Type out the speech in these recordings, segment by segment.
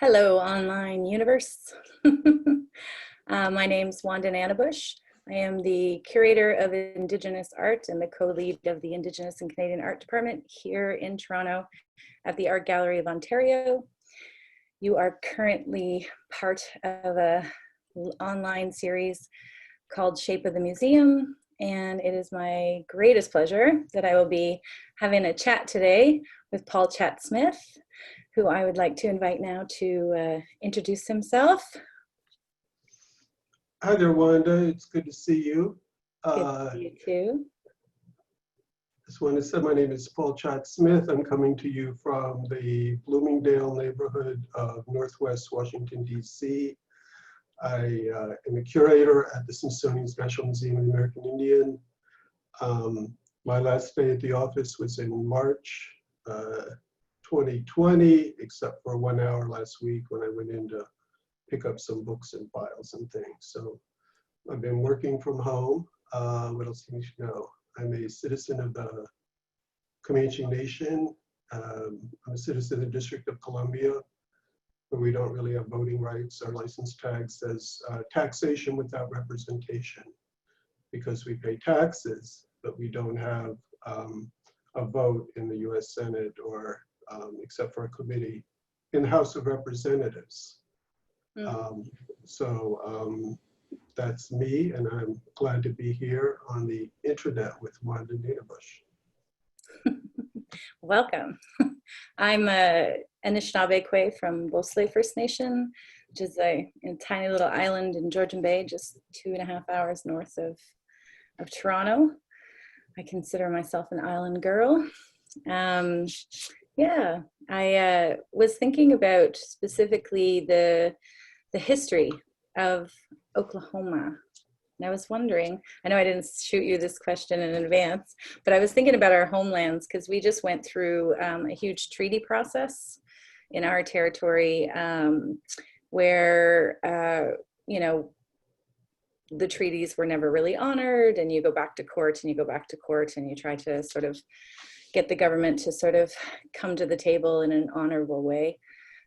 Hello, online universe. My name's Wanda Nanibush. I am the curator of Indigenous art and the co-lead of the Indigenous and Canadian Art Department here in Toronto at the Art Gallery of Ontario. You are currently part of an online series called Shape of the Museum, and it is my greatest pleasure that I will be having a chat today with Paul Chaat Smith, who I would like to invite now to introduce himself. Hi there, Wanda. It's good to see you. Good to see you too. Just want to say my name is Paul Chaat Smith. I'm coming to you from the Bloomingdale neighborhood of Northwest Washington, D.C. I am a curator at the Smithsonian National Museum of the American Indian. My last day at the office was in March 2020, except for 1 hour last week when I went in to pick up some books and files and things. So I've been working from home. What else do you need to know? I'm a citizen of the Comanche Nation. I'm a citizen of the District of Columbia, where we don't really have voting rights. Our license tag says taxation without representation, because we pay taxes, but we don't have a vote in the US Senate or except for a committee in the House of Representatives. That's me, and I'm glad to be here on the internet with Wanda Nanibush. Welcome. I'm Anishinaabe from Beausoleil First Nation, which is a tiny little island in Georgian Bay, just 2.5 hours north of Toronto. I consider myself an island girl. Yeah, I was thinking about specifically the history of Oklahoma. And I was wondering, I know I didn't shoot you this question in advance, but I was thinking about our homelands because we just went through a huge treaty process in our territory where, you know, the treaties were never really honored, and you go back to court and you go back to court and you try to sort of get the government to sort of come to the table in an honorable way.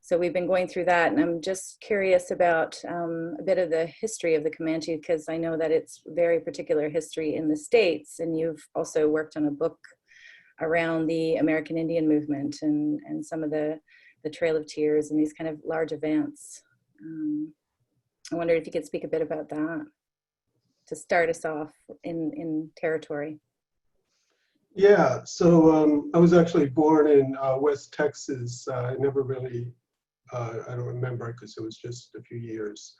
So we've been going through that, and I'm just curious about a bit of the history of the Comanche, because I know that it's very particular history in the States, and you've also worked on a book around the American Indian movement and some of the Trail of Tears and these kind of large events. I wonder if you could speak a bit about that to start us off in territory. Yeah, so I was actually born in West Texas. I never really, I don't remember because it was just a few years.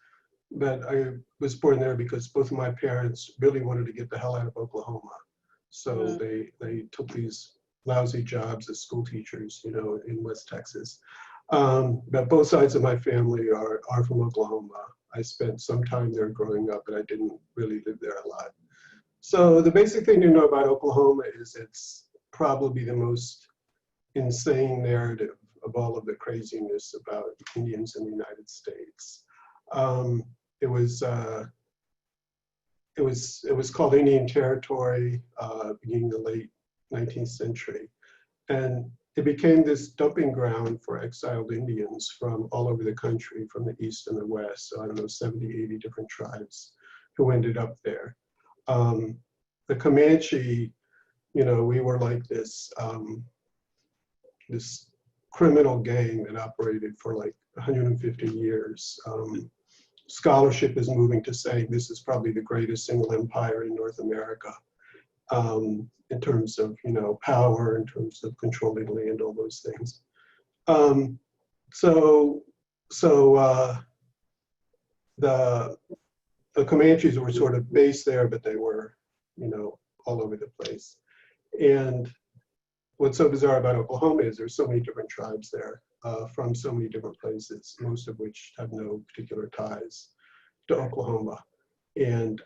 But I was born there because both of my parents really wanted to get the hell out of Oklahoma. So they took these lousy jobs as school teachers, you know, in West Texas. But both sides of my family are from Oklahoma. I spent some time there growing up, but I didn't really live there a lot. So the basic thing to know about Oklahoma is it's probably the most insane narrative of all of the craziness about Indians in the United States. It was called Indian Territory beginning the late 19th century, and it became this dumping ground for exiled Indians from all over the country, from the east and the west. So I don't know, 70, 80 different tribes who ended up there. The Comanche, you know, we were like this this criminal gang that operated for like 150 years. Scholarship is moving to saying this is probably the greatest single empire in North America in terms of, you know, power, in terms of controlling land, all those things. The Comanches were sort of based there, but they were, you know, all over the place. And what's so bizarre about Oklahoma is there's so many different tribes there from so many different places, most of which have no particular ties to Oklahoma. And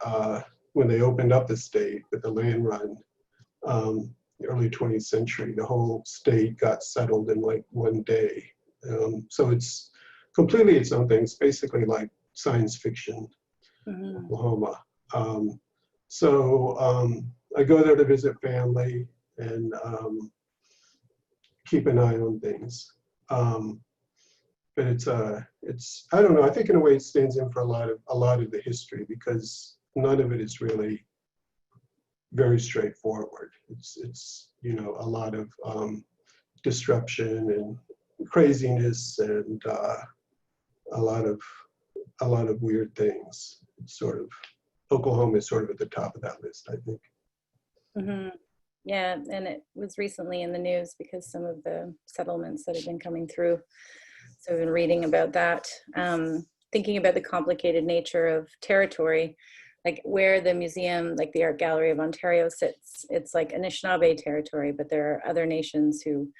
when they opened up the state with the land run, the early 20th century, the whole state got settled in like one day. So it's completely its own thing. It's basically like science fiction, Oklahoma. I go there to visit family and keep an eye on things. but it's I don't know. I think in a way it stands in for a lot of the history, because none of it is really very straightforward. It's you know, a lot of disruption and craziness, and a lot of weird things. It's sort of, Oklahoma is sort of at the top of that list, I think. Mm-hmm. Yeah, and it was recently in the news because some of the settlements that have been coming through. So I've been reading about that, thinking about the complicated nature of territory, like where the museum, like the Art Gallery of Ontario sits. It's like Anishinaabe territory, but there are other nations who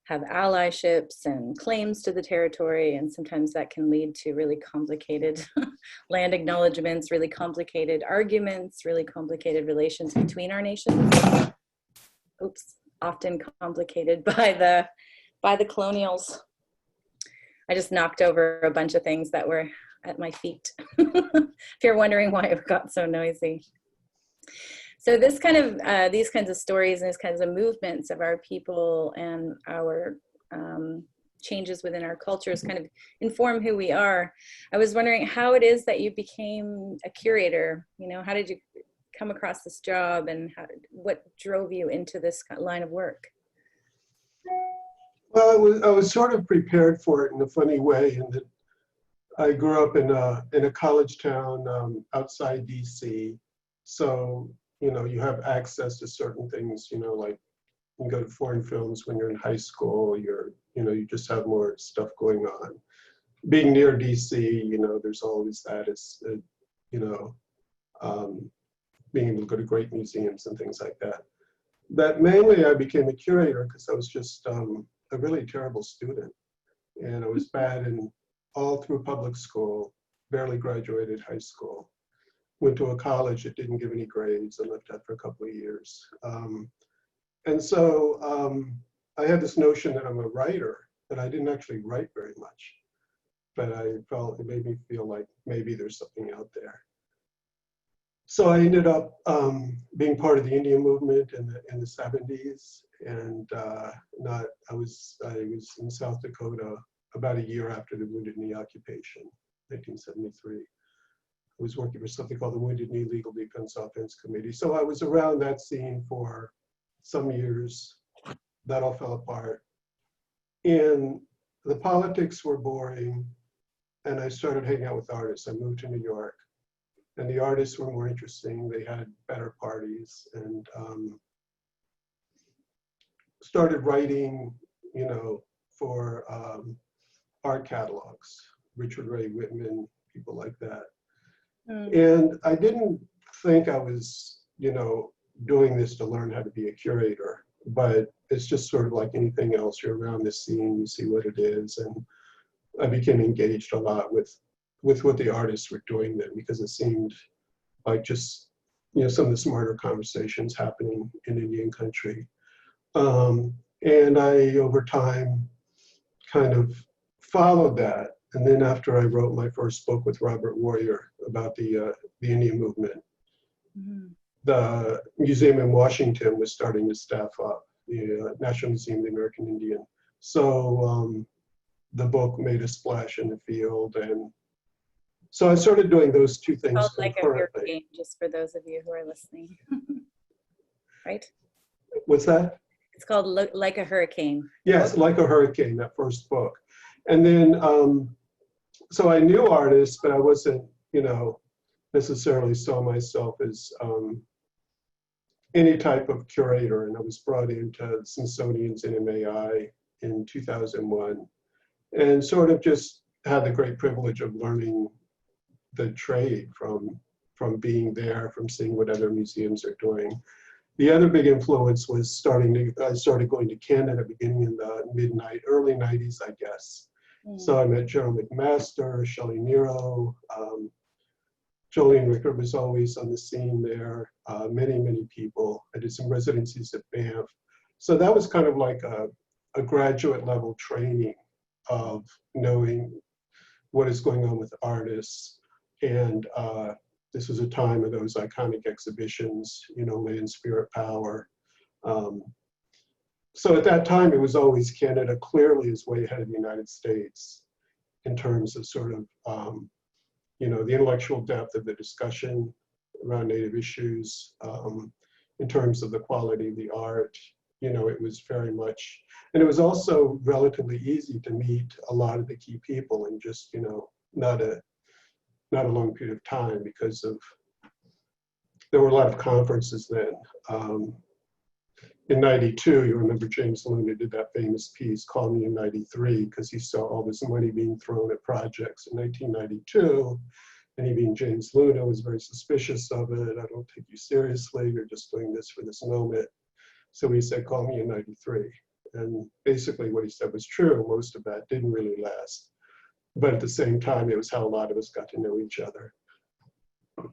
have allyships and claims to the territory, and sometimes that can lead to really complicated land acknowledgements, really complicated arguments, really complicated relations between our nations. Oops, often complicated by the colonials. I just knocked over a bunch of things that were at my feet. If you're wondering why it got so noisy. So this kind of, these kinds of stories and these kinds of movements of our people and our changes within our cultures kind of inform who we are. I was wondering how it is that you became a curator. You know, how did you come across this job, and what drove you into this line of work? Well, I was sort of prepared for it in a funny way, in that I grew up in a college town outside DC. So, you know, you have access to certain things, you know, like you go to foreign films when you're in high school, you know, you just have more stuff going on. Being near DC, you know, there's always that, you know, being able to go to great museums and things like that. But mainly I became a curator because I was just a really terrible student. And I was bad in all through public school, barely graduated high school. Went to a college that didn't give any grades. I left that for a couple of years. And so I had this notion that I'm a writer, but I didn't actually write very much. But I felt, it made me feel like maybe there's something out there. So I ended up being part of the Indian movement in the 70s, and I was in South Dakota about a year after the Wounded Knee occupation, 1973. I was working for something called the Wounded Knee Legal Defense Offense Committee. So I was around that scene for some years. That all fell apart. And the politics were boring, and I started hanging out with artists. I moved to New York, and the artists were more interesting. They had better parties, and started writing, you know, for art catalogs, Richard Ray Whitman, people like that. And I didn't think I was, you know, doing this to learn how to be a curator, but it's just sort of like anything else. You're around this scene, you see what it is, and I became engaged a lot with what the artists were doing then, because it seemed like just, you know, some of the smarter conversations happening in Indian country. And I, over time, kind of followed that. And then after I wrote my first book with Robert Warrior about the Indian movement, the museum in Washington was starting to staff up, the National Museum of the American Indian. So the book made a splash in the field, and so I started doing those two things Called Like a concurrently. Hurricane, just for those of you who are listening. Right? What's that? It's called Like a Hurricane. Yes, Like a Hurricane, that first book. And then, so I knew artists, but I wasn't, you know, necessarily saw myself as any type of curator. And I was brought into Smithsonian's NMAI in 2001, and sort of just had the great privilege of learning the trade from being there, from seeing what other museums are doing. The other big influence was I started going to Canada beginning in the early 90s, I guess. So I met Gerald McMaster, Shelley Nero, Jolene Ricker was always on the scene there, many, many people. I did some residencies at Banff. So that was kind of like a graduate level training of knowing what is going on with artists. And this was a time of those iconic exhibitions, you know, Land, Spirit, Power. So at that time, it was always Canada clearly is way ahead of the United States. in terms of sort of, the intellectual depth of the discussion around Native issues, in terms of the quality of the art. It was very much, and it was also relatively easy to meet a lot of the key people in just, not a long period of time, because there were a lot of conferences then. In 92, you remember James Luna did that famous piece, Call Me in 93, because he saw all this money being thrown at projects in 1992. And he, being James Luna, was very suspicious of it. I don't take you seriously. You're just doing this for this moment. So he said, call me in 93. And basically what he said was true. Most of that didn't really last. But at the same time, it was how a lot of us got to know each other.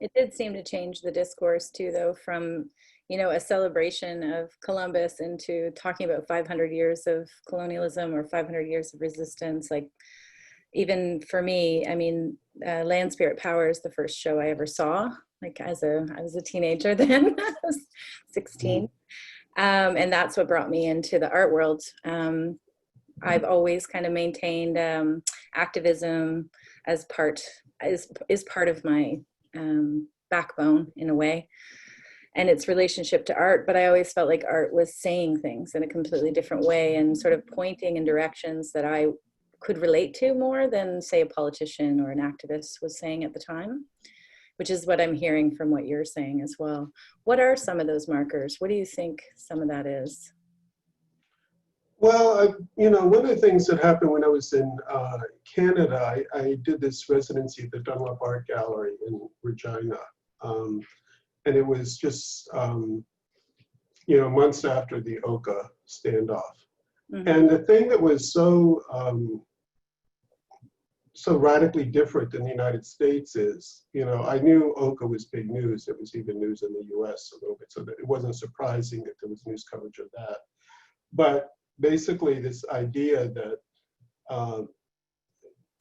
It did seem to change the discourse too, though, from, a celebration of Columbus into talking about 500 years of colonialism or 500 years of resistance. Like, even for me, I mean, Land Spirit Power is the first show I ever saw. Like, I was a teenager then, I was 16. And that's what brought me into the art world. I've always kind of maintained activism as part of my backbone in a way, and its relationship to art. But I always felt like art was saying things in a completely different way and sort of pointing in directions that I could relate to more than, say, a politician or an activist was saying at the time, which is what I'm hearing from what you're saying as well. What are some of those markers? What do you think some of that is? Well, one of the things that happened when I was in Canada, I did this residency at the Dunlop Art Gallery in Regina. And it was just, months after the Oka standoff. Mm-hmm. And the thing that was so radically different in the United States is, I knew Oka was big news. It was even news in the US a little bit, so that it wasn't surprising that there was news coverage of that. But basically this idea that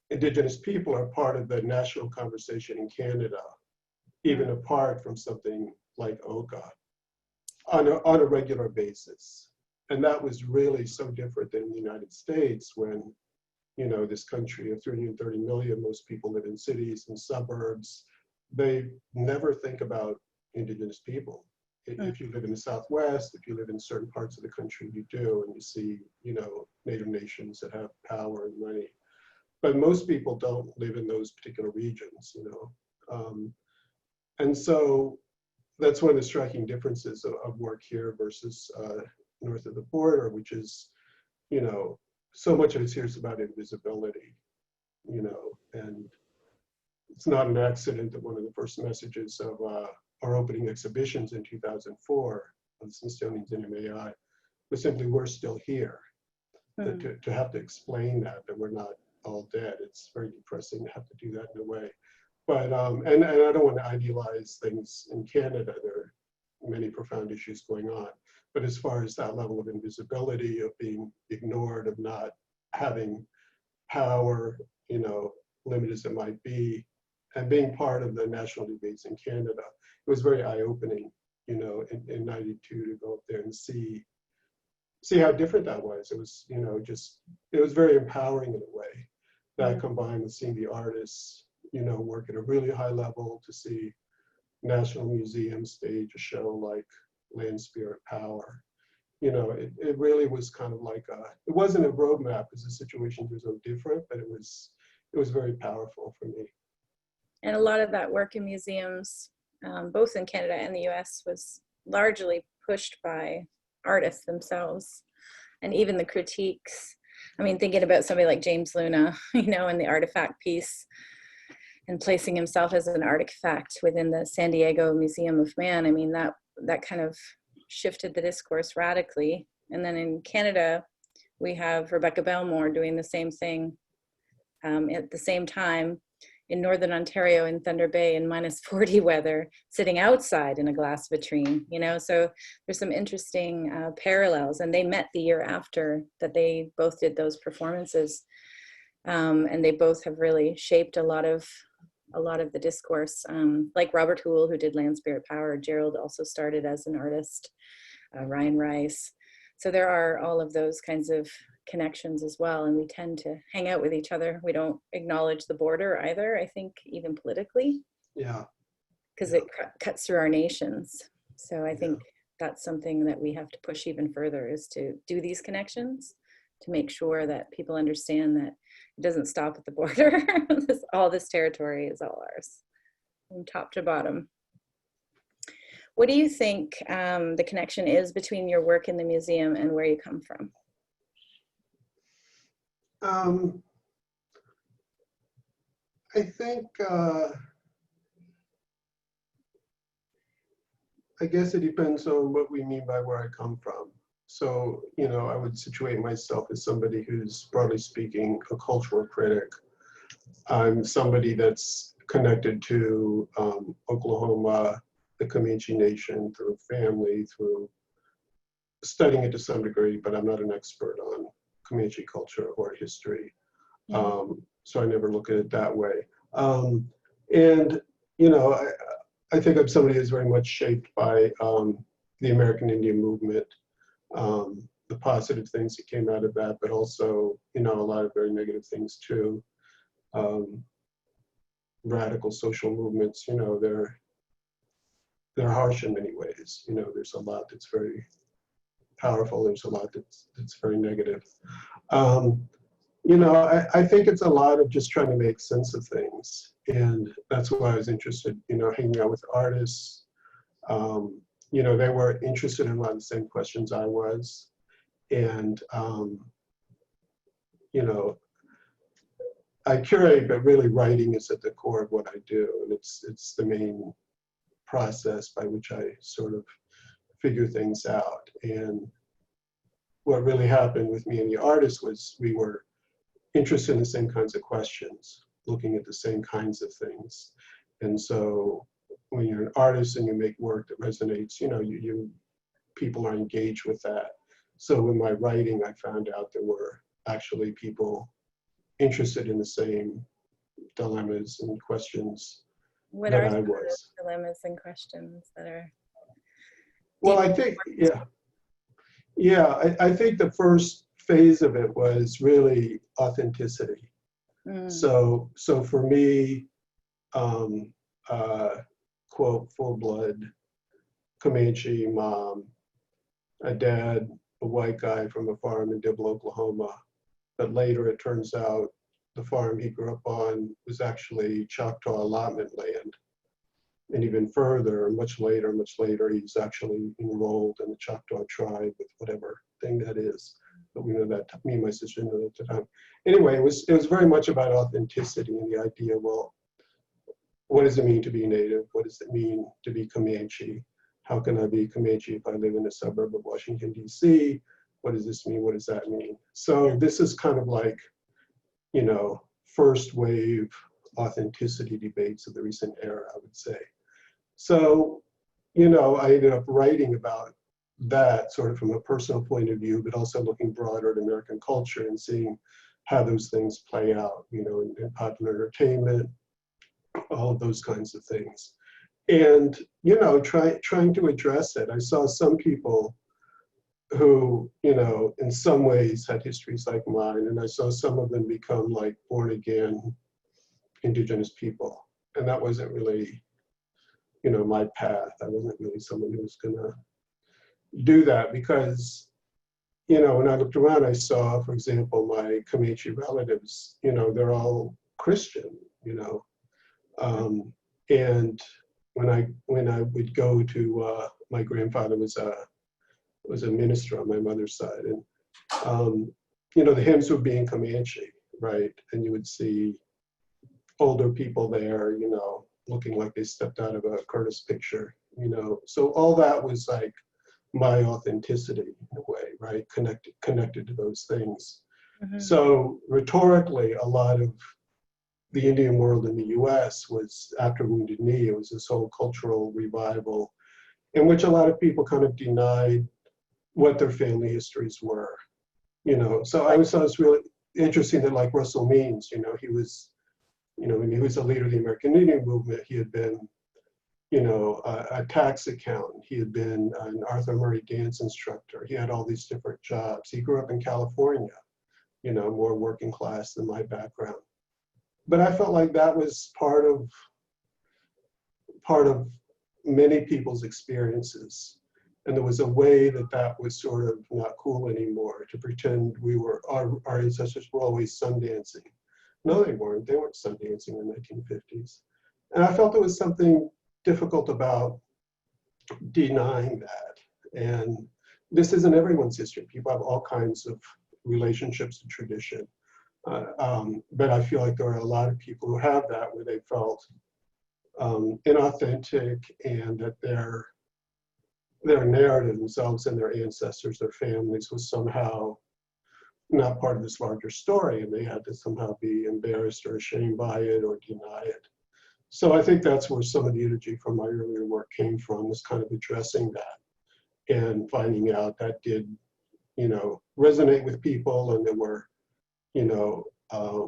Indigenous people are part of the national conversation in Canada, even apart from something like Oka, on a regular basis. And that was really so different than the United States, when, this country of 330 million, most people live in cities and suburbs. They never think about Indigenous people. If you live in the Southwest, if you live in certain parts of the country, you do, and you see, Native nations that have power and money. But most people don't live in those particular regions, and so that's one of the striking differences of work here versus north of the border, which is, so much of it here is about invisibility, and it's not an accident that one of the first messages of our opening exhibitions in 2004 of the Smithsonian's NMAI was simply, we're still here. To have to explain that we're not all dead, it's very depressing to have to do that in a way. But, and I don't want to idealize things in Canada. There are many profound issues going on. But as far as that level of invisibility, of being ignored, of not having power, limited as it might be, and being part of the national debates in Canada, it was very eye-opening, in 92 to go up there and see how different that was. It was, it was very empowering in a way, that combined with seeing the artists, work at a really high level, to see National Museum stage a show like Land Spirit Power. It really was kind of like it wasn't a roadmap because the situations were so different, but it was very powerful for me. And a lot of that work in museums, both in Canada and the US, was largely pushed by artists themselves. And even the critiques, I mean, thinking about somebody like James Luna, and the artifact piece, and placing himself as an artifact within the San Diego Museum of Man, I mean, that kind of shifted the discourse radically. And then in Canada, we have Rebecca Belmore doing the same thing at the same time in Northern Ontario in Thunder Bay in -40 weather, sitting outside in a glass vitrine, so there's some interesting parallels. And they met the year after that they both did those performances. And they both have really shaped a lot of the discourse, like Robert Houle, who did Land Spirit Power. Gerald also started as an artist, Ryan Rice. So there are all of those kinds of connections as well, and we tend to hang out with each other. We don't acknowledge the border either, I think, even politically. Yeah. Because Yeah. it cuts through our nations. So I think that's something that we have to push even further, is to do these connections, to make sure that people understand that it doesn't stop at the border. All this territory is all ours, from top to bottom. What do you think the connection is between your work in the museum and where you come from? I think, I guess it depends on what we mean by where I come from. So, I would situate myself as somebody who's, broadly speaking, a cultural critic. I'm somebody that's connected to Oklahoma, the Comanche Nation, through family, through studying it to some degree, but I'm not an expert on Comanche culture or history. So I never look at it that way. And, I think I'm somebody who's very much shaped by the American Indian movement, the positive things that came out of that, but also, a lot of very negative things too. Radical social movements, they're harsh in many ways. There's a lot that's very powerful. There's a lot that's very negative. I think it's a lot of just trying to make sense of things. And that's why I was interested, hanging out with artists. They were interested in a lot of the same questions I was. And, I curate, but really writing is at the core of what I do. And it's the main process by which I sort of figure things out. And what really happened with me and the artist was we were interested in the same kinds of questions, looking at the same kinds of things. And so when you're an artist and you make work that resonates, people are engaged with that. So in my writing, I found out there were actually people interested in the same dilemmas and questions What that are I some of was. those dilemmas and questions that are? Well, I think, I think the first phase of it was really authenticity. So for me, quote, full-blood Comanche mom, a dad, a white guy from a farm in Dibble, Oklahoma. But later it turns out the farm he grew up on was actually Choctaw allotment land. And even further, much later, he's actually enrolled in the Choctaw tribe with whatever thing that is. But we know that, me and my sister knew that at the time. Anyway, it was very much about authenticity and the idea, well, what does it mean to be Native? What does it mean to be Comanche? How can I be Comanche if I live in a suburb of Washington, D.C.? What does this mean? What does that mean? So this is kind of like, first wave authenticity debates of the recent era, I would say. So, I ended up writing about that sort of from a personal point of view, but also looking broader at American culture and seeing how those things play out, in popular entertainment, all of those kinds of things. And, trying to address it. I saw some people who, in some ways had histories like mine, and I saw some of them become like born again Indigenous people. And that wasn't really, my path. I wasn't really someone who was gonna do that because, when I looked around, I saw, for example, my Comanche relatives, they're all Christian, and when I would go to, my grandfather was a minister on my mother's side, and the hymns would be in Comanche, right? And you would see older people there, looking like they stepped out of a Curtis picture, So all that was like my authenticity in a way, right? Connected to those things. So rhetorically, a lot of the Indian world in the US was, after Wounded Knee, it was this whole cultural revival in which a lot of people kind of denied what their family histories were, So I always thought it was really interesting that, like Russell Means, he was, when he was a leader of the American Indian movement, he had been, a tax accountant. He had been an Arthur Murray dance instructor. He had all these different jobs. He grew up in California. more working class than my background. But I felt like that was part of many people's experiences. And there was a way that was sort of not cool anymore, to pretend our ancestors were always sundancing. No, they weren't. They weren't sundancing in the 1950s. And I felt there was something difficult about denying that. And this isn't everyone's history. People have all kinds of relationships to tradition. But I feel like there are a lot of people who have that, where they felt inauthentic, and that their narrative, themselves and their ancestors, their families, was somehow not part of this larger story, and they had to somehow be embarrassed or ashamed by it or deny it. So I think that's where some of the energy from my earlier work came from, was kind of addressing that and finding out that did, resonate with people, and there were,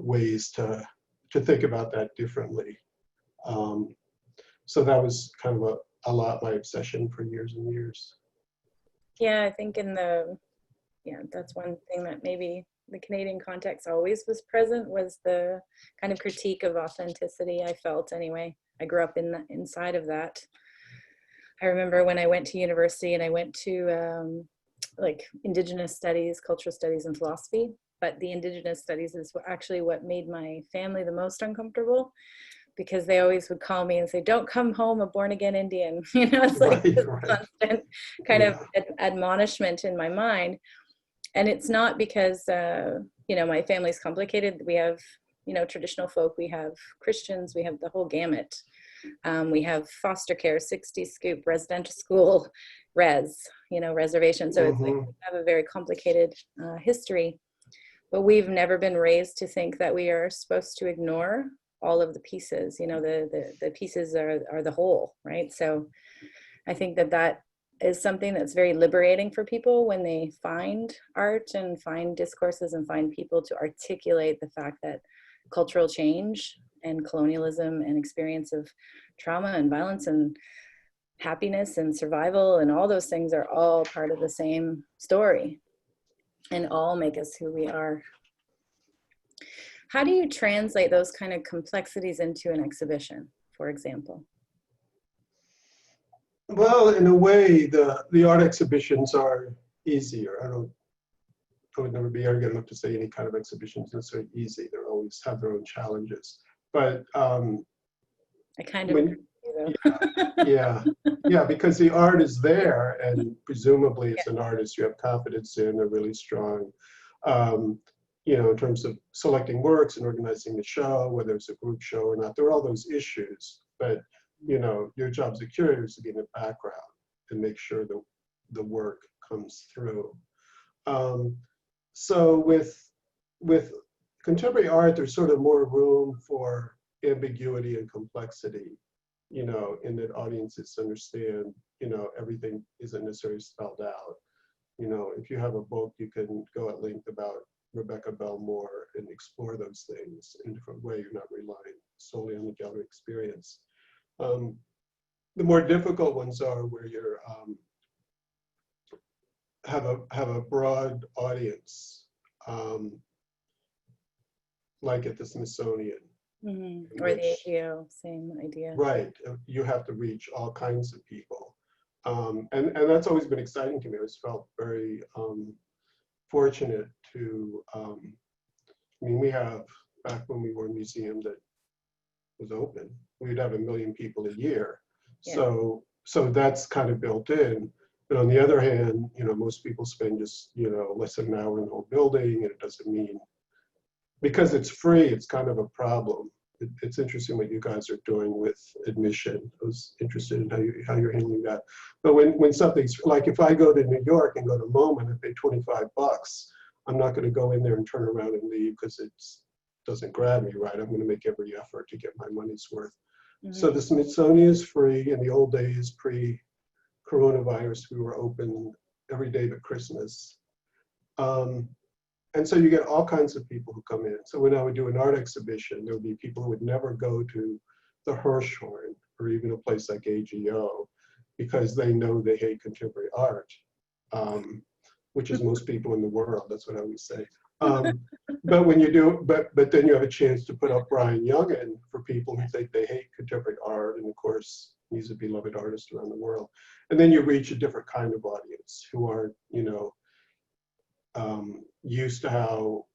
ways to think about that differently. So that was kind of a lot my obsession for years and years. Yeah, I think that's one thing that maybe the Canadian context always was present, was the kind of critique of authenticity, I felt anyway. I grew up inside of that. I remember when I went to university and I went to like Indigenous studies, cultural studies, and philosophy, but the Indigenous studies is actually what made my family the most uncomfortable, because they always would call me and say, "Don't come home a born-again Indian." It's like this constant kind of admonishment in my mind. And it's not because, my family's complicated. We have, traditional folk, we have Christians, we have the whole gamut. We have foster care, 60 scoop, residential school, reservation. So it's like we have a very complicated history, but we've never been raised to think that we are supposed to ignore all of the pieces. The pieces are the whole, right? So I think that is something that's very liberating for people when they find art and find discourses and find people to articulate the fact that cultural change and colonialism and experience of trauma and violence and happiness and survival and all those things are all part of the same story and all make us who we are. How do you translate those kind of complexities into an exhibition, for example? Well, in a way, the art exhibitions are easier. I would never be arrogant enough to say any kind of exhibition is necessarily easy. They always have their own challenges. But I kind of agree with you, though. Yeah, because the art is there, and presumably as an artist you have confidence in, they're really strong. In terms of selecting works and organizing the show, whether it's a group show or not, there are all those issues. But your job as a curator is to be in the background and make sure that the work comes through. So with contemporary art, there's sort of more room for ambiguity and complexity, in that audiences understand, everything isn't necessarily spelled out. If you have a book, you can go at length about Rebecca Belmore and explore those things in a different way. You're not relying solely on the gallery experience. The more difficult ones are where you're have a broad audience, like at the Smithsonian. Or the APO, same idea. Right, you have to reach all kinds of people. And that's always been exciting to me. I always felt very fortunate to, we have, back when we were a museum that was open, we'd have 1 million people a year. Yeah. So that's kind of built in. But on the other hand, most people spend just, less than an hour in the whole building, and it doesn't mean, because it's free, it's kind of a problem. It's interesting what you guys are doing with admission. I was interested in how you're handling that. But when something's, like if I go to New York and go to MoMA and I pay $25, I'm not going to go in there and turn around and leave because it doesn't grab me, right? I'm going to make every effort to get my money's worth. So the Smithsonian is free. In the old days, pre-coronavirus, we were open every day but Christmas. And so you get all kinds of people who come in. So when I would do an art exhibition, there would be people who would never go to the Hirshhorn or even a place like AGO because they know they hate contemporary art, which is most people in the world. That's what I always say. But when you do, but then you have a chance to put up Brian Jungen for people who think they hate contemporary art, and of course he's a beloved artist around the world. And then you reach a different kind of audience who are, used to how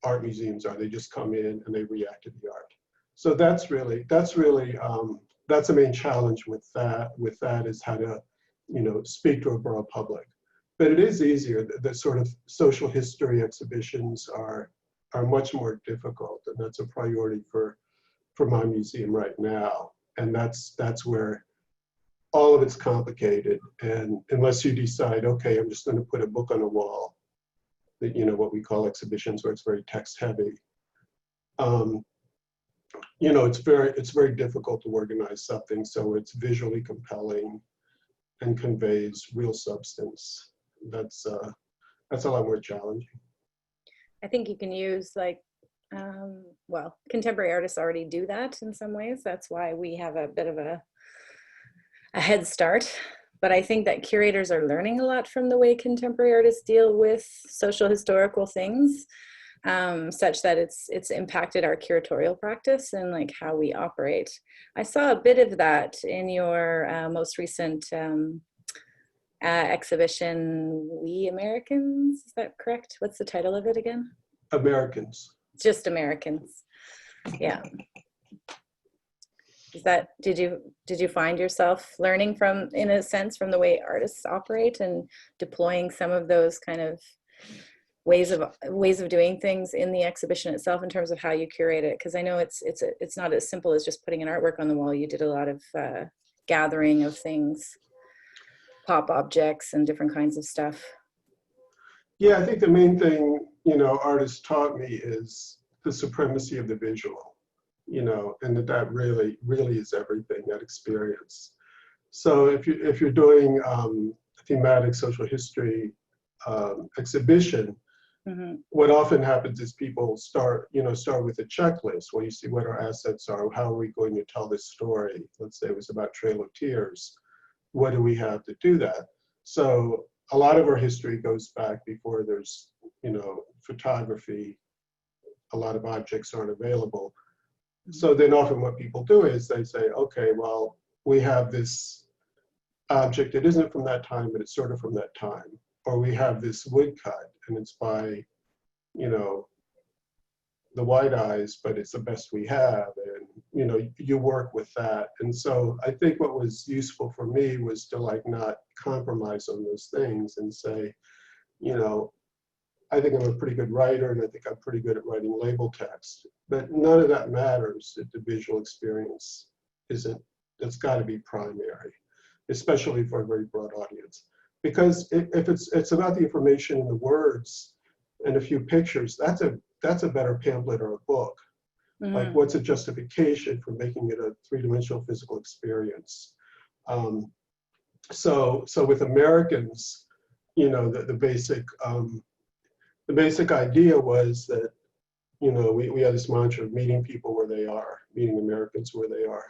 art museums are. They just come in and they react to the art. So that's the main challenge with that. With that is how to, speak to a broad public. But it is easier. The sort of social history exhibitions are much more difficult, and that's a priority for my museum right now. And that's where all of it's complicated. And unless you decide, okay, I'm just going to put a book on a wall, that what we call exhibitions, where it's very text heavy. It's very difficult to organize something so it's visually compelling and conveys real substance. That's a lot more challenging. I think you can use contemporary artists already do that in some ways. That's why we have a bit of a head start. But I think that curators are learning a lot from the way contemporary artists deal with social historical things, such that it's impacted our curatorial practice and like how we operate. I saw a bit of that in your most recent exhibition, We Americans, is that correct? What's the title of it again? Americans. Just Americans. Yeah. Is that, did you find yourself learning from, in a sense, from the way artists operate and deploying some of those kind of ways of doing things in the exhibition itself in terms of how you curate it? Because I know it's not as simple as just putting an artwork on the wall. You did a lot of gathering of things, pop objects and different kinds of stuff. Yeah, I think the main thing, artists taught me is the supremacy of the visual, and that really, really is everything, that experience. So if you're doing a thematic social history exhibition, mm-hmm. What often happens is people start with a checklist where you see what our assets are, how are we going to tell this story? Let's say it was about Trail of Tears. What do we have to do that? So a lot of our history goes back before there's, photography. A lot of objects aren't available. So then often what people do is they say, okay, well, we have this object. It isn't from that time, but it's sort of from that time. Or we have this woodcut and it's by, the White Eyes, but it's the best we have. And, you work with that. And so I think what was useful for me was to not compromise on those things and say, I think I'm a pretty good writer and I think I'm pretty good at writing label text, but none of that matters if the visual experience isn't, it's got to be primary, especially for a very broad audience. Because if it's about the information in the words and a few pictures, that's a better pamphlet or a book. Mm-hmm. Like, what's a justification for making it a three-dimensional physical experience? So with Americans, the basic idea was that, we had this mantra of meeting people where they are, meeting Americans where they are.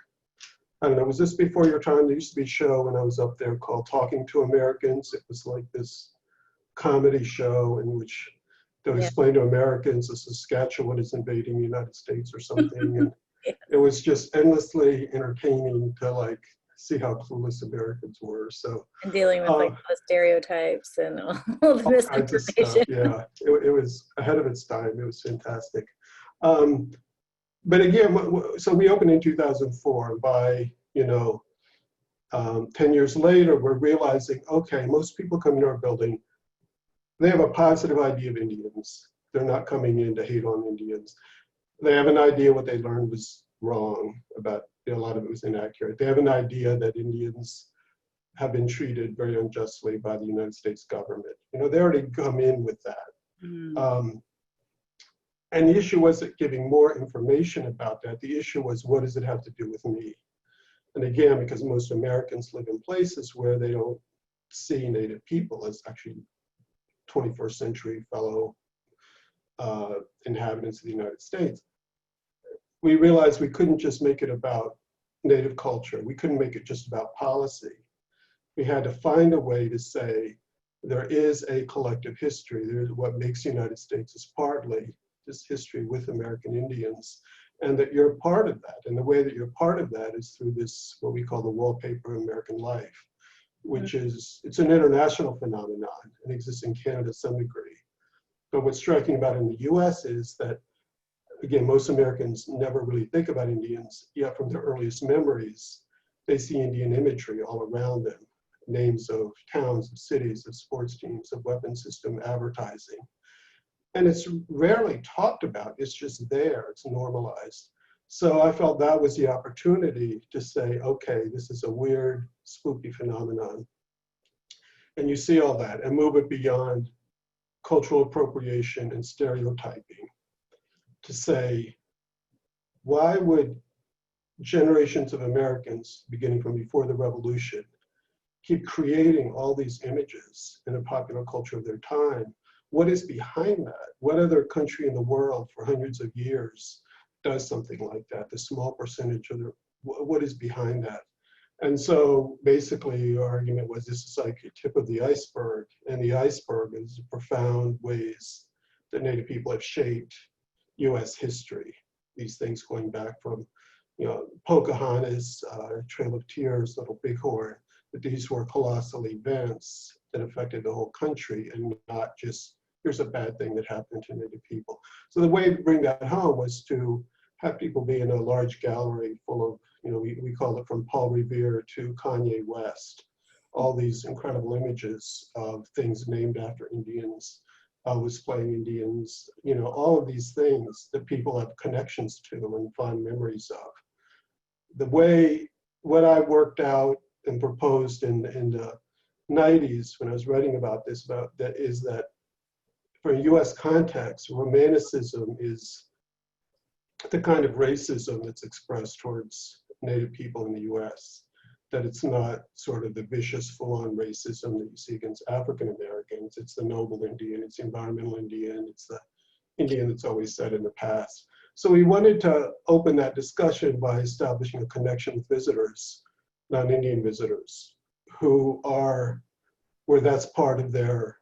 I don't know, was this before your time? There used to be a show when I was up there called Talking to Americans. It was like this comedy show in which they would explain to Americans that Saskatchewan is invading the United States or something. And it was just endlessly entertaining to see how clueless Americans were. So and dealing with all the stereotypes and all the misinformation. Yeah, it was ahead of its time. It was fantastic. But again, so we opened in 2004. By 10 years later, we're realizing, okay, most people come into our building, they have a positive idea of Indians. They're not coming in to hate on Indians. They have an idea what they learned was wrong about, a lot of it was inaccurate. They have an idea that Indians have been treated very unjustly by the United States government. They already come in with that. Mm. And the issue wasn't giving more information about that. The issue was, what does it have to do with me? And again, because most Americans live in places where they don't see Native people as actually 21st century fellow inhabitants of the United States, we realized we couldn't just make it about Native culture. We couldn't make it just about policy. We had to find a way to say, there is a collective history. There's what makes the United States is partly this history with American Indians, and that you're part of that. And the way that you're part of that is through this, what we call the wallpaper of American life, which is, it's an international phenomenon and exists in Canada to some degree. But what's striking about it in the US is that, again, most Americans never really think about Indians, yet from their earliest memories, they see Indian imagery all around them. Names of towns, of cities, of sports teams, of weapon system, advertising. And it's rarely talked about, it's just there, it's normalized. So I felt that was the opportunity to say, okay, this is a weird, spooky phenomenon. And you see all that and move it beyond cultural appropriation and stereotyping to say, why would generations of Americans, beginning from before the revolution, keep creating all these images in a popular culture of their time? What is behind that? What other country in the world for hundreds of years does something like that? The small percentage of the, what is behind that? And so basically our argument was this is like a tip of the iceberg, and the iceberg is the profound ways that Native people have shaped US history. These things going back from, you know, Pocahontas, Trail of Tears, Little Bighorn, that these were colossal events that affected the whole country and not just, here's a bad thing that happened to Native people. So the way to bring that home was to have people be in a large gallery full of, you know, we call it from Paul Revere to Kanye West, all these incredible images of things named after Indians, displaying Indians, you know, all of these things that people have connections to and fond memories of. The way, what I worked out and proposed in the 90s when I was writing about this, about that, is that for a US context, Romanticism is the kind of racism that's expressed towards Native people in the US, that it's not sort of the vicious full-on racism that you see against African Americans. It's the noble Indian, it's the environmental Indian, it's the Indian that's always said in the past. So we wanted to open that discussion by establishing a connection with visitors, non-Indian visitors, who are, where that's part of their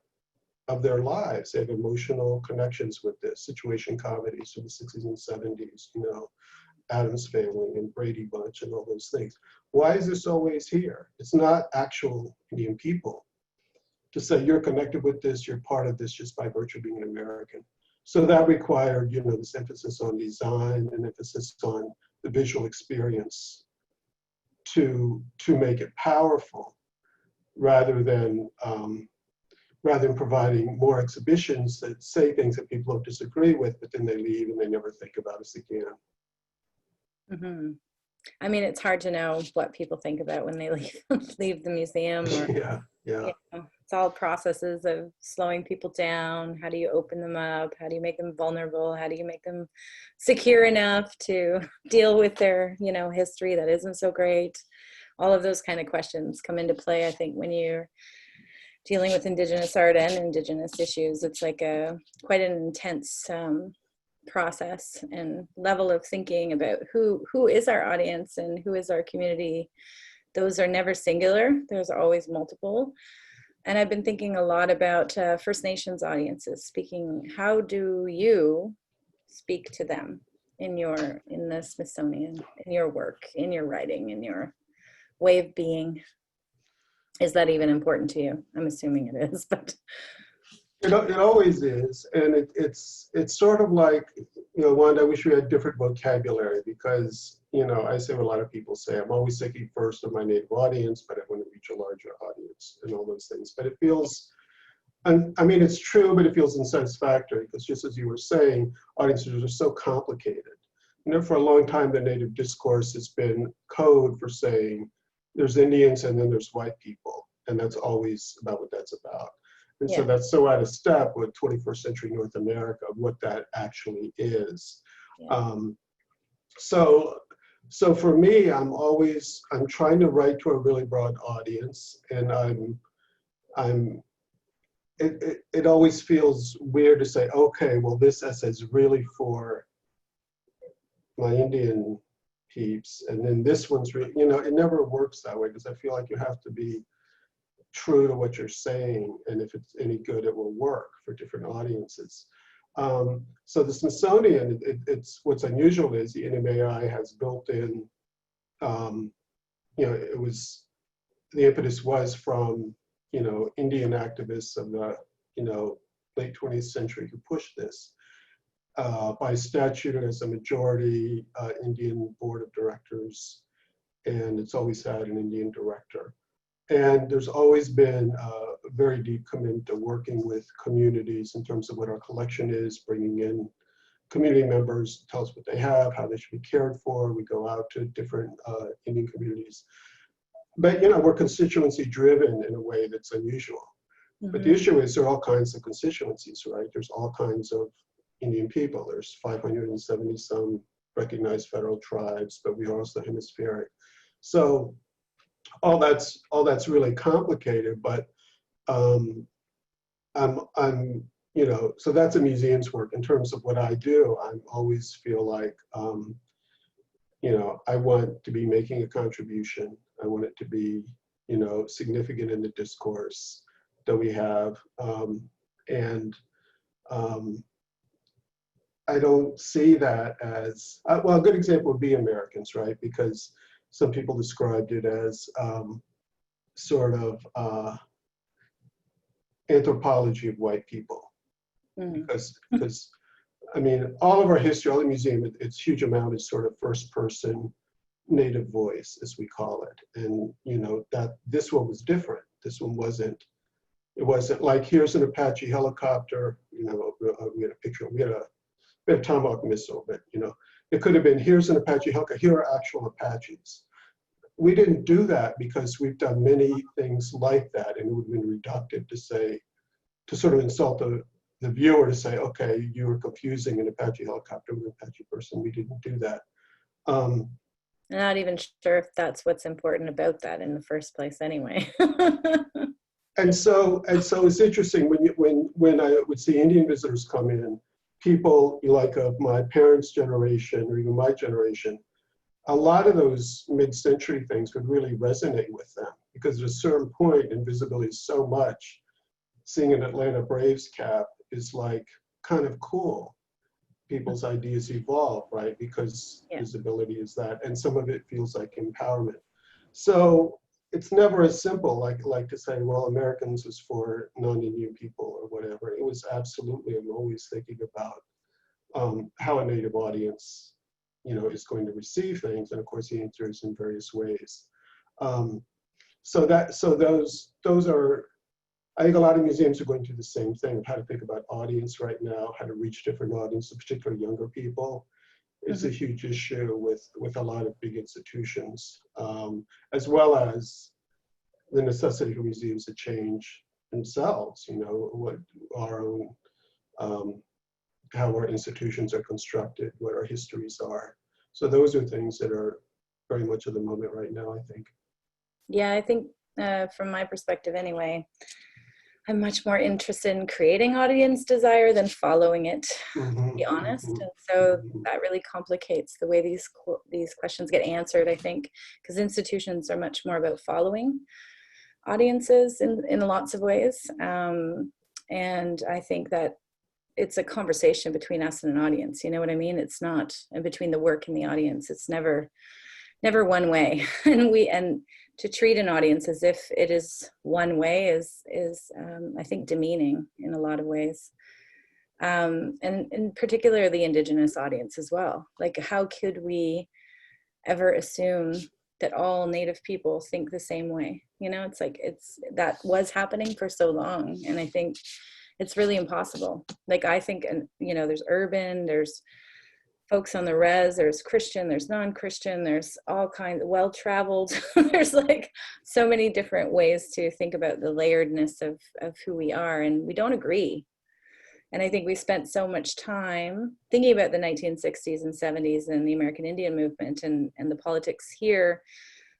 lives. They have emotional connections with this, situation comedies from the 60s and 70s, you know, Addams Family and Brady Bunch and all those things. Why is this always here? It's not actual Indian people. To say you're connected with this, you're part of this just by virtue of being an American. So that required, you know, this emphasis on design and emphasis on the visual experience to make it powerful, rather than providing more exhibitions that say things that people don't disagree with, but then they leave and they never think about us again. Mm-hmm. I mean, it's hard to know what people think about when they leave the museum. Or, yeah. You know, it's all processes of slowing people down. How do you open them up? How do you make them vulnerable? How do you make them secure enough to deal with their, you know, history that isn't so great? All of those kind of questions come into play, I think, when you're dealing with Indigenous art and Indigenous issues. It's like quite an intense process and level of thinking about who is our audience and who is our community. Those are never singular. There's always multiple. And I've been thinking a lot about First Nations audiences speaking. How do you speak to them in the Smithsonian, in your work, in your writing, in your way of being? Is that even important to you? I'm assuming it is, but. It always is, and it's sort of like, you know, Wanda, I wish we had different vocabulary, because, you know, I say what a lot of people say, I'm always thinking first of my native audience, but I want to reach a larger audience and all those things. But it feels, I mean, it's true, but it feels unsatisfactory, because just as you were saying, audiences are so complicated. You know, for a long time, the native discourse has been code for saying there's Indians and then there's white people, and that's always about what that's about. And so that's so out of step with 21st century North America, what that actually is. Yeah. So for me, I'm trying to write to a really broad audience, and it always feels weird to say, okay, well, this essay is really for my Indian peeps, and then this one's really, you know, it never works that way, because I feel like you have to be true to what you're saying, and if it's any good, it will work for different audiences. So the Smithsonian, it's what's unusual is the NMAI has built in, it was, the impetus was from, Indian activists of the, late 20th century who pushed this. By statute, it has a majority Indian board of directors, and it's always had an Indian director. And there's always been a very deep commitment to working with communities in terms of what our collection is, bringing in community members, tell us what they have, how they should be cared for. We go out to different Indian communities. But we're constituency driven in a way that's unusual. Mm-hmm. But the issue is there are all kinds of constituencies, right? There's all kinds of Indian people. There's 570 some recognized federal tribes, but we are also hemispheric. So all that's really complicated, but so that's a museum's work. In terms of what I do, I always feel like, I want to be making a contribution. I want it to be, significant in the discourse that we have. I don't see that as, well, a good example would be Americans, right? Because some people described it as sort of anthropology of white people. Mm-hmm. Because I mean, all of our history, all the museum, its huge amount is sort of first person native voice, as we call it. And that this one was different. This one wasn't, it wasn't like, here's an Apache helicopter, we had a picture, we had a Tomahawk missile, but it could have been, here's an Apache helicopter, here are actual Apaches. We didn't do that because we've done many things like that, and it would have been reductive to say, to sort of insult the viewer to say, okay, you were confusing an Apache helicopter with an Apache person. We didn't do that. I'm not even sure if that's what's important about that in the first place anyway. And so it's interesting when I would see Indian visitors come in, people like of my parents' generation or even my generation, a lot of those mid-century things would really resonate with them, because at a certain point, Invisibility is so much. Seeing an Atlanta Braves cap is like kind of cool. People's ideas evolve, right? Because visibility is that, and some of it feels like empowerment. So it's never as simple like to say, well, Americans is for non-Indian people or whatever. It was absolutely, I'm always thinking about how a Native audience, is going to receive things, and of course the answer is in various ways. So those are, I think a lot of museums are going through the same thing, how to think about audience right now, how to reach different audiences, particularly younger people. Is a huge issue with a lot of big institutions, as well as the necessity for museums to change themselves, what our own, how our institutions are constructed, what our histories are. So those are things that are very much of the moment right now, I think. Yeah, I think from my perspective anyway, I'm much more interested in creating audience desire than following it, to be honest. And so that really complicates the way these questions get answered, I think, because institutions are much more about following audiences in lots of ways. And I think that it's a conversation between us and an audience, you know what I mean? It's not, and between the work and the audience, it's never one way. And to treat an audience as if it is one way is I think demeaning in a lot of ways. And in particular the Indigenous audience as well. Like, how could we ever assume that all Native people think the same way? It's like, that was happening for so long. And I think it's really impossible. Like, I think, and there's urban, there's folks on the res, there's Christian, there's non-Christian, there's all kinds of well-traveled. There's like so many different ways to think about the layeredness of who we are, and we don't agree. And I think we spent so much time thinking about the 1960s and 70s and the American Indian movement and the politics here.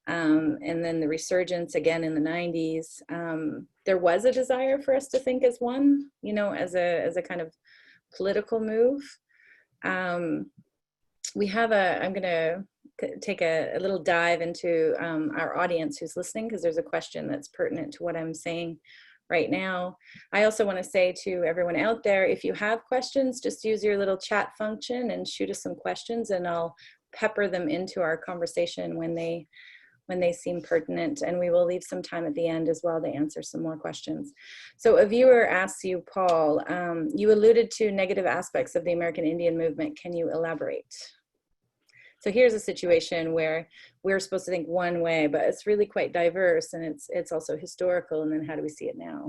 And then the resurgence again in the 90s. There was a desire for us to think as one, as a kind of political move. We have I'm going to take a little dive into our audience who's listening, because there's a question that's pertinent to what I'm saying right now. I also want to say to everyone out there, if you have questions, just use your little chat function and shoot us some questions, and I'll pepper them into our conversation when they seem pertinent, and we will leave some time at the end as well to answer some more questions. So a viewer asks you, Paul, you alluded to negative aspects of the American Indian movement. Can you elaborate? So here's a situation where we're supposed to think one way, but it's really quite diverse, and it's also historical, and then how do we see it now?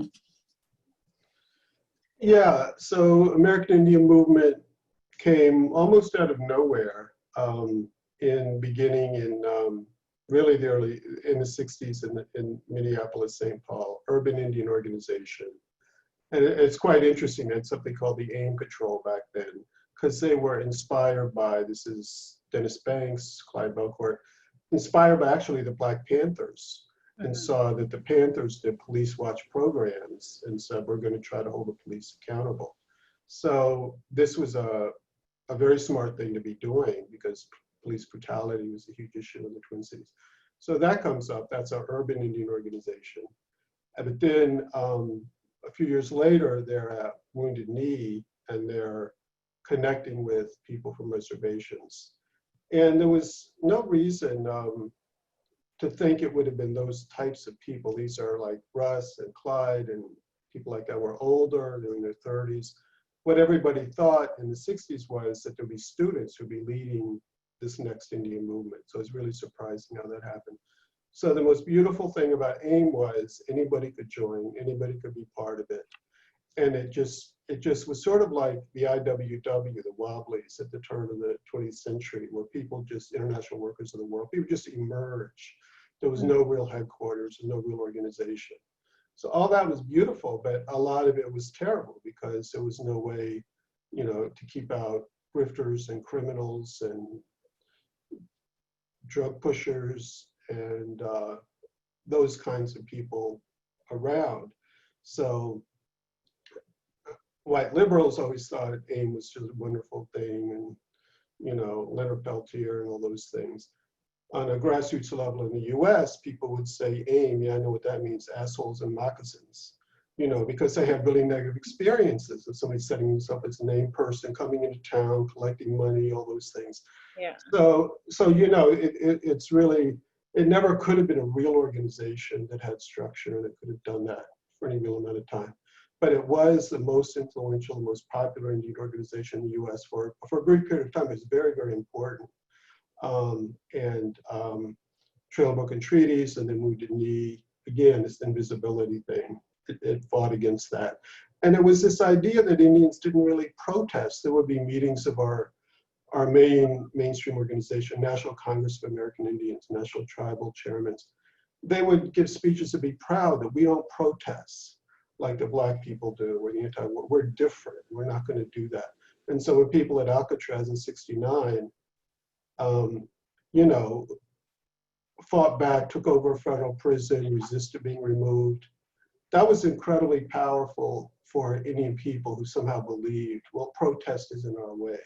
Yeah, so American Indian movement came almost out of nowhere beginning in really in the 60s in Minneapolis, St. Paul, Urban Indian Organization. And it's quite interesting. They had something called the AIM Patrol back then, because they were inspired by, this is Dennis Banks, Clyde Belcourt, inspired by actually the Black Panthers, and saw that the Panthers did police watch programs and said, we're going to try to hold the police accountable. So this was a very smart thing to be doing, because police brutality was a huge issue in the Twin Cities. So that comes up, that's our Urban Indian Organization. But then a few years later, they're at Wounded Knee, and they're connecting with people from reservations. And there was no reason to think it would have been those types of people. These are like Russ and Clyde and people like that were older, they're in their 30s. What everybody thought in the 60s was that there'd be students who'd be leading this next Indian movement. So it's really surprising how that happened. So the most beautiful thing about AIM was anybody could join, anybody could be part of it. And it just was sort of like the IWW, the Wobblies at the turn of the 20th century, where people just, international workers of the world, people just emerged. There was no real headquarters, no real organization. So all that was beautiful, but a lot of it was terrible, because there was no way, to keep out grifters and criminals and drug pushers and those kinds of people around. So white liberals always thought AIM was just a wonderful thing, and Leonard Peltier and all those things. On a grassroots level in the US, people would say AIM, yeah, I know what that means, assholes and moccasins, because they have really negative experiences of somebody setting themselves as a named person, coming into town, collecting money, all those things. Yeah. So it's really, it never could have been a real organization that had structure that could have done that for any real amount of time. But it was the most influential, the most popular Indian organization in the US for a brief period of time. It was very, very important. Trail of Broken Treaties, and then Wounded Knee, again, this invisibility thing, it fought against that. And it was this idea that Indians didn't really protest. There would be meetings of our mainstream organization, National Congress of American Indians, National Tribal Chairmen. They would give speeches to be proud that we don't protest like the Black people do, or the anti-war. We're different, we're not gonna do that. And so when people at Alcatraz in '69, fought back, took over a federal prison, resisted being removed, that was incredibly powerful for Indian people who somehow believed, well, protest isn't our way.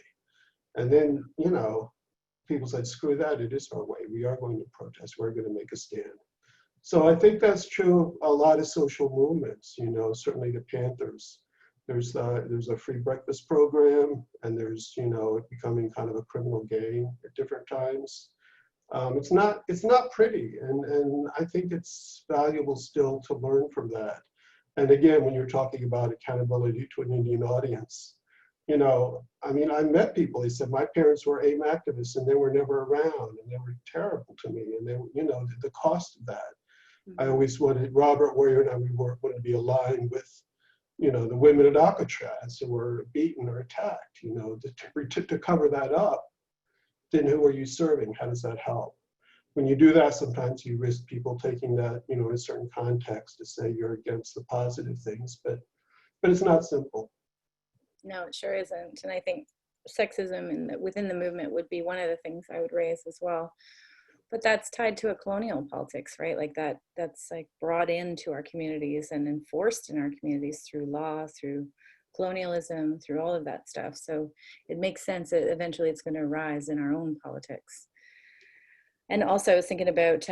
And then, people said, screw that, it is our way. We are going to protest, we're going to make a stand. So I think that's true of a lot of social movements, certainly the Panthers. There's a free breakfast program, and there's, it becoming kind of a criminal gang at different times. It's not pretty, and I think it's valuable still to learn from that. And again, when you're talking about accountability to an Indian audience, I met people, they said, my parents were AIM activists and they were never around, and they were terrible to me, and they, the cost of that. I always wanted, Robert Warrior and I, we wanted to be aligned with, the women at Alcatraz who were beaten or attacked, to cover that up. Then who are you serving? How does that help? When you do that, sometimes you risk people taking that, in a certain context to say you're against the positive things, but it's not simple. No, it sure isn't. And I think sexism within the movement would be one of the things I would raise as well. But that's tied to a colonial politics, right? Like that's like brought into our communities and enforced in our communities through law, through colonialism, through all of that stuff. So it makes sense that eventually it's going to rise in our own politics. And also I was thinking about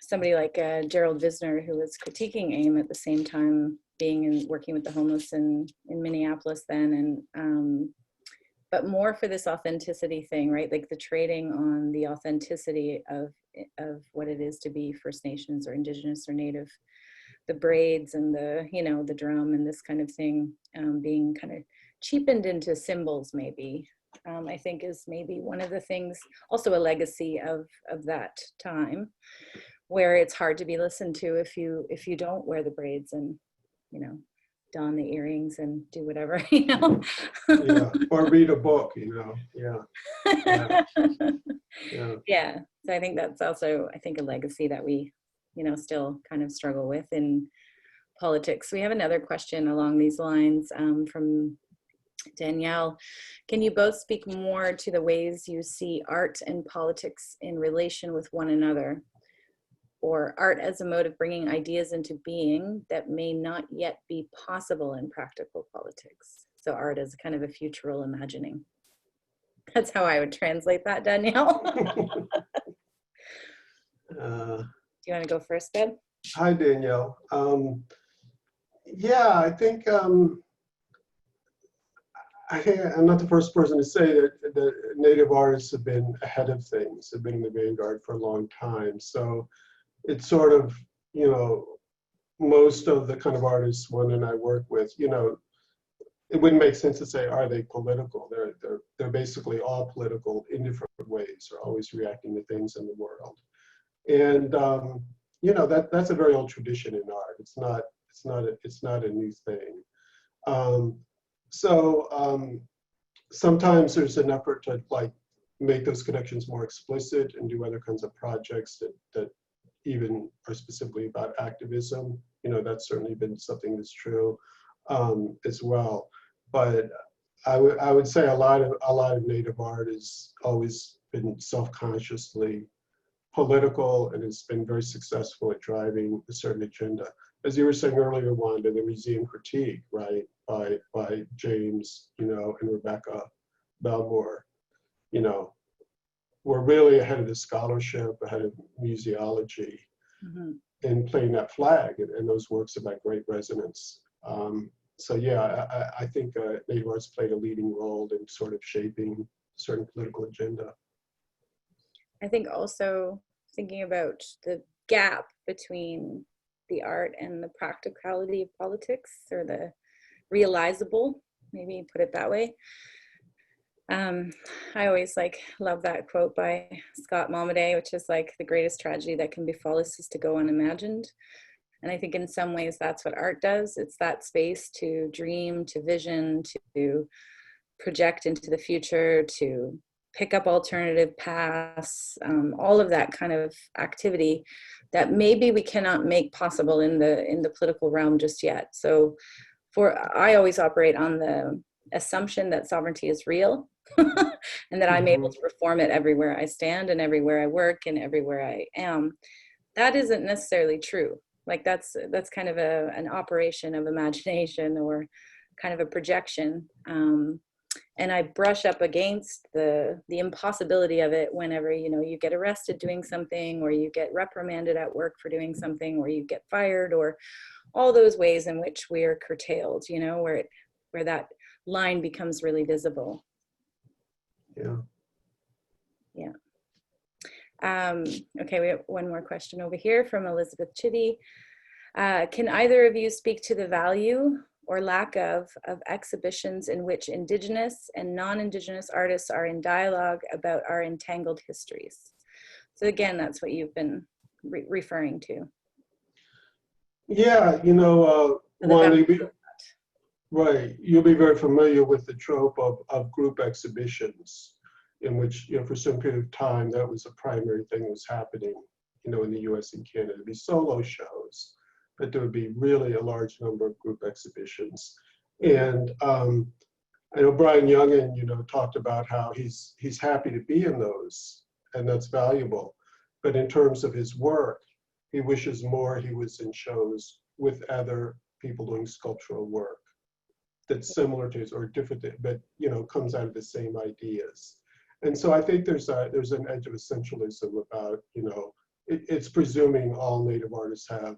somebody like Gerald Visner, who was critiquing AIM at the same time, being and working with the homeless in Minneapolis then, and but more for this authenticity thing, right? Like the trading on the authenticity of what it is to be First Nations or Indigenous or Native, the braids and the, you know, the drum and this kind of thing, being kind of cheapened into symbols maybe, I think is maybe one of the things, also a legacy of that time, where it's hard to be listened to if you don't wear the braids and, you know, don the earrings and do whatever, you know. Yeah, or read a book, you know. Yeah. Yeah. Yeah. So I think that's also, I think, a legacy that we, you know, still kind of struggle with in politics. We have another question along these lines from Danielle. Can you both speak more to the ways you see art and politics in relation with one another, or art as a mode of bringing ideas into being that may not yet be possible in practical politics? So art as kind of a futural imagining. That's how I would translate that, Danielle. Do you want to go first, Ben? Hi, Danielle. Yeah, I think I'm not the first person to say that Native artists have been ahead of things, have been in the vanguard for a long time. So it's sort of, you know, most of the kind of artists Wanda and I work with, you know, it wouldn't make sense to say, are they political? They're basically all political in different ways, or always reacting to things in the world. And you know, that's a very old tradition in art. It's not a new thing. Sometimes there's an effort to like make those connections more explicit and do other kinds of projects that even are specifically about activism. You know, that's certainly been something that's true as well. But I would say a lot of Native art has always been self-consciously political, and it's been very successful at driving a certain agenda. As you were saying earlier, Wanda, the museum critique, right, by James, you know, and Rebecca Belmore, you know, were really ahead of the scholarship, ahead of museology, in playing that flag, and those works have had great resonance. So yeah, I think Native arts played a leading role in sort of shaping a certain political agenda. I think also thinking about the gap between the art and the practicality of politics, or the realizable, maybe put it that way. I always love that quote by Scott Momaday, which is like, the greatest tragedy that can befall us is to go unimagined. And I think in some ways that's what art does. It's that space to dream, to vision, to project into the future, to pick up alternative paths, all of that kind of activity that maybe we cannot make possible in the political realm just yet. So I always operate on the assumption that sovereignty is real and that I'm able to perform it everywhere I stand and everywhere I work and everywhere I am. That isn't necessarily true. Like that's kind of an operation of imagination, or kind of a projection. And I brush up against the impossibility of it whenever, you know, you get arrested doing something, or you get reprimanded at work for doing something, or you get fired, or all those ways in which we are curtailed, you know, where that line becomes really visible. Yeah. Okay, we have one more question over here from Elizabeth Chitty. Can either of you speak to the value or lack of exhibitions in which Indigenous and non-Indigenous artists are in dialogue about our entangled histories? So again, that's what you've been referring to. Yeah, you know, right, you'll be very familiar with the trope of group exhibitions, in which, you know, for some period of time, that was a primary thing that was happening, you know, in the US and Canada. There'd be solo shows, but there would be really a large number of group exhibitions. And I know Brian Jungen, you know, talked about how he's happy to be in those, and that's valuable. But in terms of his work, he wishes more he was in shows with other people doing sculptural work that's similar to his, or different, but, you know, comes out of the same ideas. And so I think there's an edge of essentialism about, it's presuming all Native artists have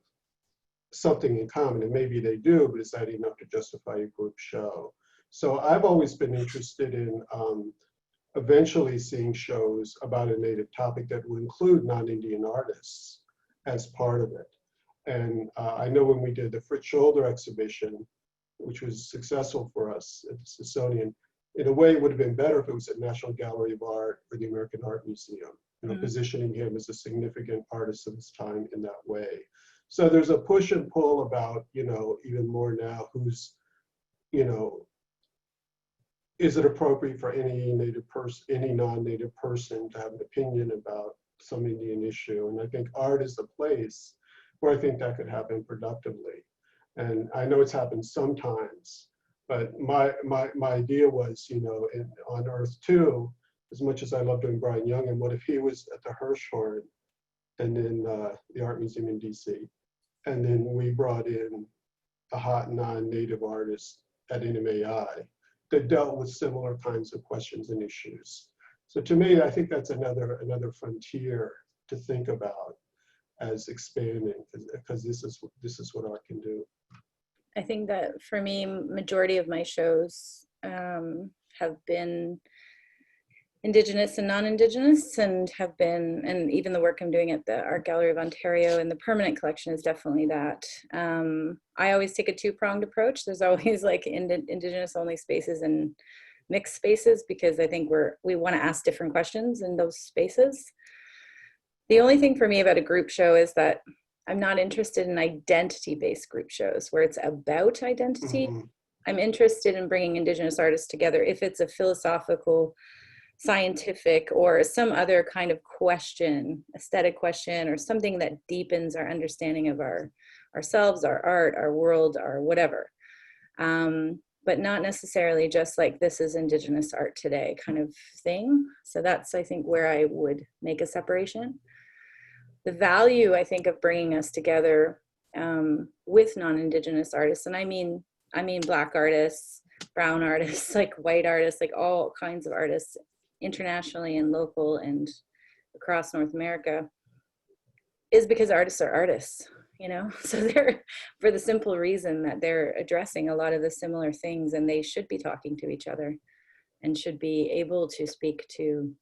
something in common, and maybe they do, but is that enough to justify a group show? So I've always been interested in eventually seeing shows about a Native topic that will include non-Indian artists as part of it. And I know when we did the Fritz Scholder exhibition, which was successful for us at the Smithsonian, in a way it would have been better if it was at National Gallery of Art or the American Art Museum, positioning him as a significant artist of his time in that way. So there's a push and pull about, even more now, who's, is it appropriate for any Native person, any non-Native person to have an opinion about some Indian issue? And I think art is the place where I think that could happen productively. And I know it's happened sometimes, but my idea was, on Earth 2, as much as I love doing Brian Jungen, what if he was at the Hirshhorn and then the Art Museum in DC? And then we brought in a hot non-Native artist at NMAI that dealt with similar kinds of questions and issues. So to me, I think that's another frontier to think about as expanding, because this is what art can do. I think that for me, majority of my shows have been Indigenous and non-Indigenous, and even the work I'm doing at the Art Gallery of Ontario and the permanent collection is definitely that. I always take a two-pronged approach. There's always like Indigenous only spaces and mixed spaces, because I think we want to ask different questions in those spaces. The only thing for me about a group show is that I'm not interested in identity-based group shows where it's about identity. I'm interested in bringing Indigenous artists together if it's a philosophical, scientific, or some other kind of question, aesthetic question, or something that deepens our understanding of ourselves, our art, our world, our whatever. But not necessarily just like, this is Indigenous art today kind of thing. So that's, I think, where I would make a separation. The value, I think, of bringing us together with non-Indigenous artists, and I mean Black artists, brown artists, like white artists, like all kinds of artists, internationally and local and across North America, is because artists are artists, so they're, for the simple reason that they're addressing a lot of the similar things, and they should be talking to each other and should be able to speak to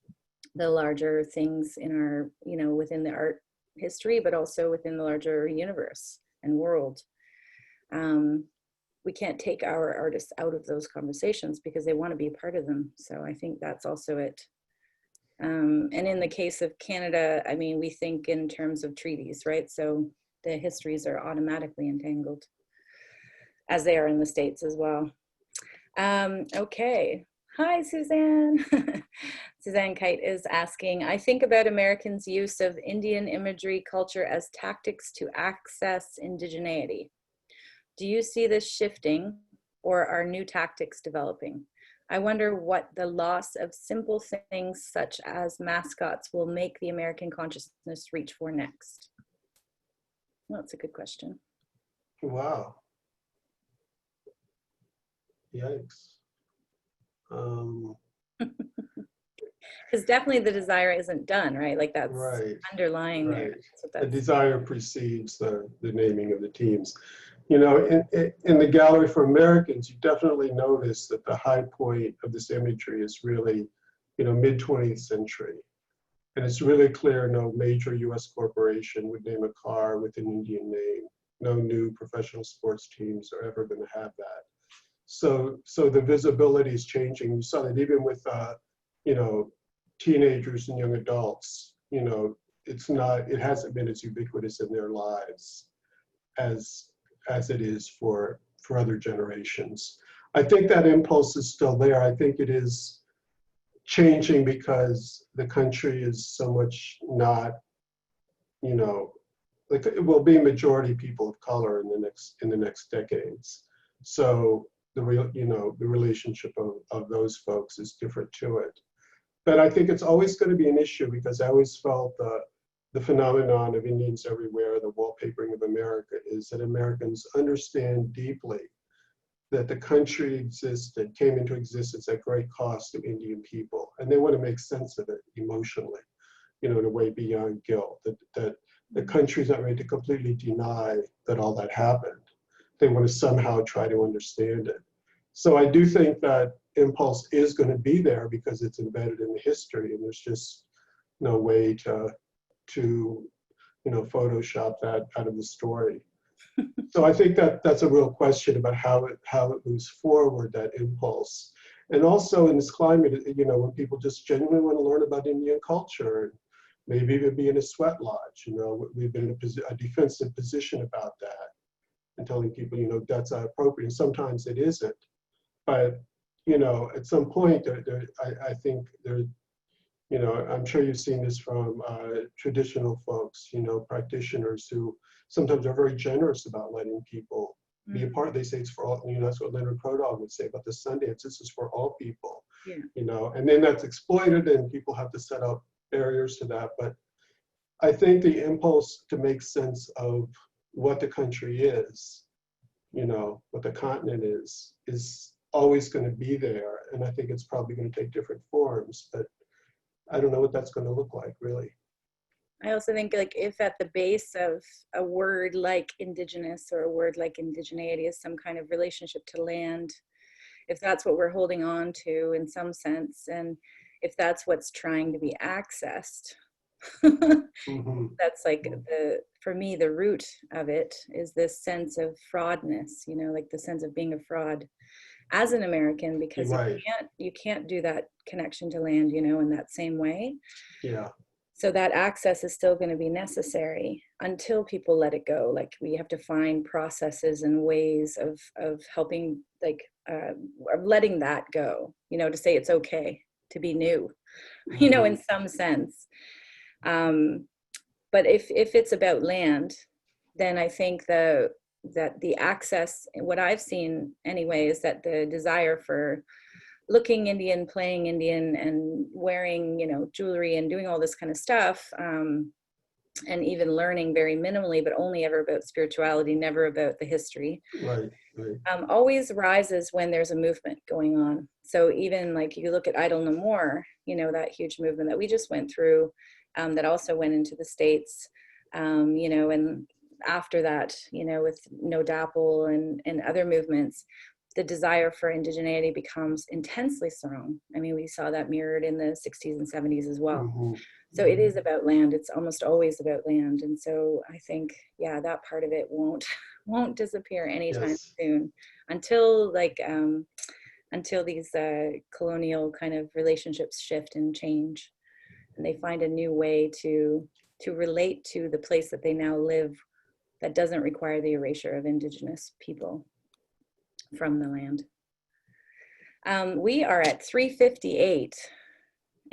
the larger things in our, within the art history, but also within the larger universe and world. We can't take our artists out of those conversations because they want to be a part of them. So I think that's also it. And in the case of Canada, I mean, we think in terms of treaties, right? So the histories are automatically entangled, as they are in the States as well. Okay. Hi, Suzanne. Suzanne Kite is asking, I think about Americans' use of Indian imagery culture as tactics to access indigeneity. Do you see this shifting, or are new tactics developing? I wonder what the loss of simple things such as mascots will make the American consciousness reach for next. Well, that's a good question. Wow. Yikes. Because definitely the desire isn't done, right? Like that's right, underlying right. there. The desire precedes the naming of the teams. In the Gallery for Americans, you definitely notice that the high point of this imagery is really, mid-20th century. And it's really clear no major US corporation would name a car with an Indian name. No new professional sports teams are ever going to have that. So the visibility is changing. You saw that even with, teenagers and young adults, it hasn't been as ubiquitous in their lives as it is for other generations. I think that impulse is still there. I think it is changing because the country is so much not, like it will be majority people of color in the next decades. So the relationship of those folks is different to it. But I think it's always going to be an issue, because I always felt the phenomenon of Indians everywhere, the wallpapering of America, is that Americans understand deeply that the country existed, came into existence at great cost to Indian people. And they want to make sense of it emotionally, in a way beyond guilt, that the country's not ready to completely deny that all that happened. They want to somehow try to understand it. So I do think that impulse is going to be there because it's embedded in the history, and there's just no way to Photoshop that out of the story. So I think that that's a real question about how it moves forward, that impulse. And also in this climate, when people just genuinely want to learn about Indian culture, and maybe even be in a sweat lodge, we've been in a defensive position about that, and telling people, that's not appropriate. And sometimes it isn't. But, at some point, I think there, I'm sure you've seen this from traditional folks, practitioners who sometimes are very generous about letting people be a part. They say it's for all, that's what Leonard Prodog would say about the Sundance. This is for all people, and then that's exploited and people have to set up barriers to that. But I think the impulse to make sense of what the country is, what the continent is always going to be there. And I think it's probably going to take different forms, but I don't know what that's going to look like, really. I also think, like, if at the base of a word like Indigenous or a word like indigeneity is some kind of relationship to land, if that's what we're holding on to in some sense, and if that's what's trying to be accessed, that's like for me, the root of it is this sense of fraudness, like the sense of being a fraud as an American, because you can't do that connection to land, in that same way. Yeah. So that access is still going to be necessary until people let it go. Like, we have to find processes and ways of helping, like, of letting that go, to say it's okay to be new, in some sense. But if it's about land, then I think that the access, what I've seen anyway, is that the desire for looking Indian, playing Indian, and wearing, jewelry and doing all this kind of stuff, and even learning very minimally, but only ever about spirituality, never about the history. Right. Always rises when there's a movement going on. So even like you look at Idle No More, that huge movement that we just went through, that also went into the States, and after that, with No Dapple and other movements, the desire for indigeneity becomes intensely strong. I mean, we saw that mirrored in the 60s and 70s as well. So it is about land. It's almost always about land. And so I think, that part of it won't disappear anytime soon, until these colonial kind of relationships shift and change, and they find a new way to relate to the place that they now live, that doesn't require the erasure of Indigenous people from the land. We are at 3:58,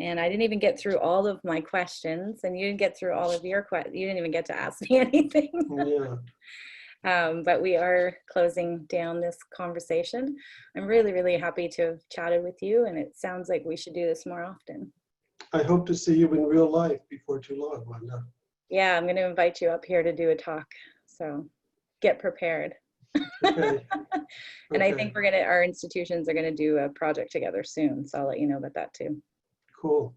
and I didn't even get through all of my questions, and you didn't get through all of your questions. You didn't even get to ask me anything. But we are closing down this conversation. I'm really, really happy to have chatted with you, and it sounds like we should do this more often. I hope to see you in real life before too long, Wanda. Yeah, I'm going to invite you up here to do a talk, so get prepared. Okay. And I think our institutions are going to do a project together soon, so I'll let you know about that too. Cool.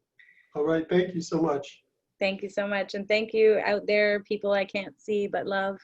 All right, thank you so much. Thank you so much, and thank you out there, people I can't see but love.